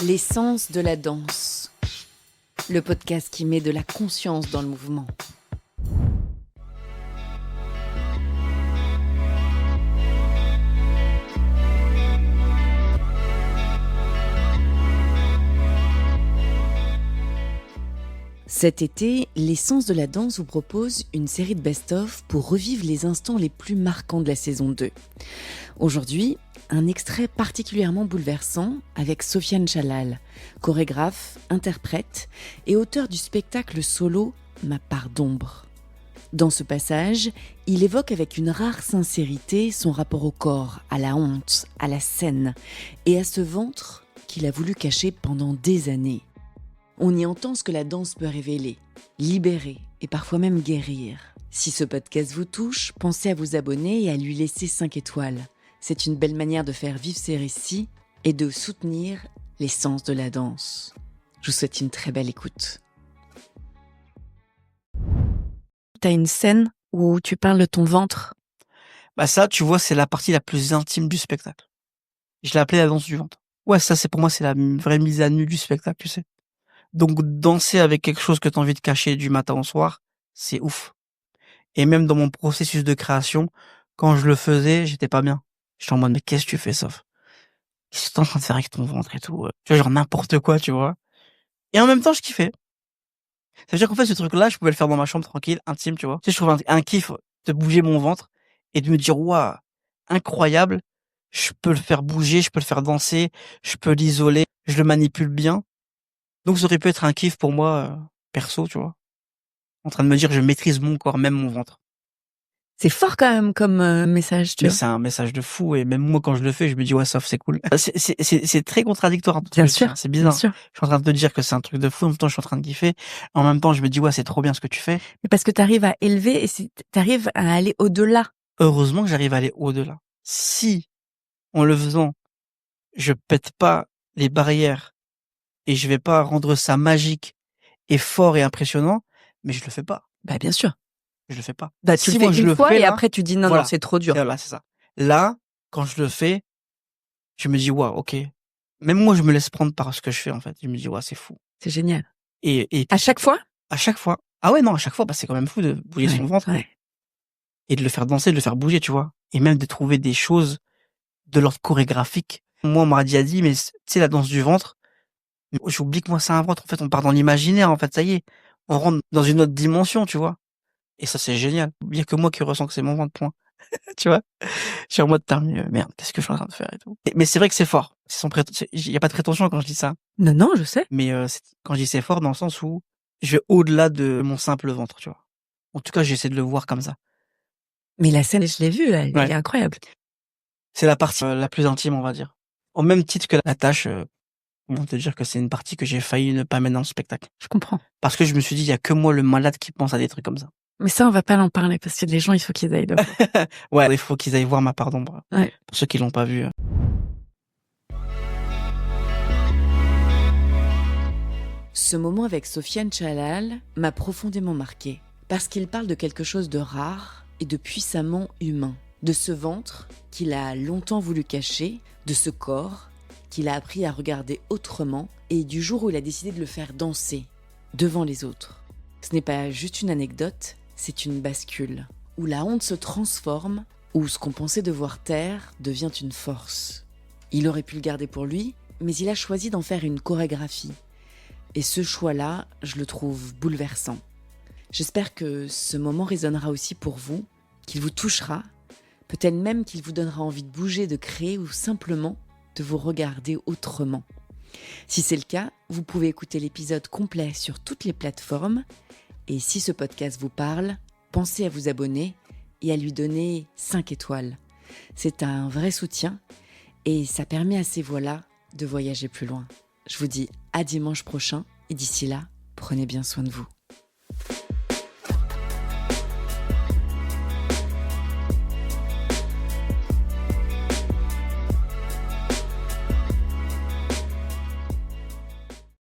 L'essence de la danse. Le podcast qui met de la conscience dans le mouvement. Cet été, l'essence de la danse vous propose une série de best-of pour revivre les instants les plus marquants de la saison 2. Aujourd'hui, un extrait particulièrement bouleversant avec Sofiane Chalal, chorégraphe, interprète et auteur du spectacle solo Ma part d'ombre. Dans ce passage, il évoque avec une rare sincérité son rapport au corps, à la honte, à la scène et à ce ventre qu'il a voulu cacher pendant des années. On y entend ce que la danse peut révéler, libérer et parfois même guérir. Si ce podcast vous touche, pensez à vous abonner et à lui laisser 5 étoiles. C'est une belle manière de faire vivre ces récits et de soutenir l'essence de la danse. Je vous souhaite une très belle écoute. T'as une scène où tu parles de ton ventre. Bah ça, tu vois, c'est la partie la plus intime du spectacle. Je l'ai appelée la danse du ventre. Ouais, ça, c'est pour moi, c'est la vraie mise à nu du spectacle, tu sais. Donc, danser avec quelque chose que t'as envie de cacher du matin au soir, c'est ouf. Et même dans mon processus de création, quand je le faisais, j'étais pas bien. J'étais en mode, mais qu'est-ce que tu fais, Sof? Qu'est-ce que t'es en train de faire avec ton ventre et tout? Tu vois, genre n'importe quoi, tu vois. Et en même temps, je kiffais. Ça veut dire qu'en fait, ce truc-là, je pouvais le faire dans ma chambre tranquille, intime, tu vois. Tu sais, je trouve un kiff de bouger mon ventre et de me dire, waouh, incroyable. Je peux le faire bouger, je peux le faire danser, je peux l'isoler, je le manipule bien. Donc, ça aurait pu être un kiff pour moi, perso, tu vois. En train de me dire, je maîtrise mon corps, même mon ventre. C'est fort quand même comme message, tu Mais vois. c'est un message de fou et même moi, quand je le fais, je me dis, ouais, Sof, c'est cool. C'est très contradictoire. Bien sûr, c'est bizarre. bien sûr. Je suis en train de te dire que c'est un truc de fou, en même temps, je suis en train de kiffer. En même temps, je me dis, ouais, c'est trop bien ce que tu fais. Mais parce que t'arrives à élever et t'arrives à aller au-delà. Heureusement que j'arrive à aller au-delà. Si, en le faisant, je pète pas les barrières et je vais pas rendre ça magique et fort et impressionnant, mais je le fais pas. Bah bien sûr. Je le fais pas. Bah tu Si le fais moi, je une le fois fais, et là, après tu dis non, voilà. non, c'est trop dur. Voilà, c'est ça. Là, quand je le fais, je me dis, waouh, ok. Même moi, je me laisse prendre par ce que je fais, en fait. Je me dis, waouh, c'est fou. C'est génial. Et À chaque fois? à chaque fois. Ah ouais, non, à chaque fois, bah, c'est quand même fou de bouger son ventre Ouais. et de le faire danser, de le faire bouger, tu vois. Et même de trouver des choses de l'ordre chorégraphique. Moi, on m'a déjà dit, mais tu sais, la danse du ventre, j'oublie que moi, c'est un ventre. En fait, on part dans l'imaginaire, en fait, ça y est. On rentre dans une autre dimension, tu vois. Et ça, c'est génial. Il y a que moi qui ressens que c'est mon ventre, point. Tu vois. Je suis en mode, merde, qu'est-ce que je suis en train de faire et tout. Mais c'est vrai que c'est fort. Il y a pas de prétention quand je dis ça. Non, non, je sais. Mais quand je dis c'est fort, dans le sens où je vais au-delà de mon simple ventre, tu vois. En tout cas, j'essaie de le voir comme ça. Mais la scène, je l'ai vue, là, elle Ouais. est incroyable. C'est la partie la plus intime, on va dire. Au même titre que la tâche, on te dire que c'est une partie que j'ai failli ne pas mettre dans le spectacle. Je comprends. Parce que je me suis dit, il y a que moi le malade qui pense à des trucs comme ça. Mais ça, on va pas en parler parce que les gens, il faut qu'ils aillent le voir. Ouais, il faut qu'ils aillent voir Ma part d'ombre. Ouais. Pour ceux qui l'ont pas vu. Ce moment avec Sofiane Chalal m'a profondément marqué parce qu'il parle de quelque chose de rare et de puissamment humain. De ce ventre qu'il a longtemps voulu cacher, de ce corps qu'il a appris à regarder autrement et du jour où il a décidé de le faire danser devant les autres. Ce n'est pas juste une anecdote, c'est une bascule où la honte se transforme, où ce qu'on pensait devoir taire devient une force. Il aurait pu le garder pour lui, mais il a choisi d'en faire une chorégraphie. Et ce choix-là, je le trouve bouleversant. J'espère que ce moment résonnera aussi pour vous, qu'il vous touchera, peut-être même qu'il vous donnera envie de bouger, de créer ou simplement de vous regarder autrement. Si c'est le cas, vous pouvez écouter l'épisode complet sur toutes les plateformes. Et si ce podcast vous parle, pensez à vous abonner et à lui donner 5 étoiles. C'est un vrai soutien et ça permet à ces voix-là de voyager plus loin. Je vous dis à dimanche prochain et d'ici là, prenez bien soin de vous.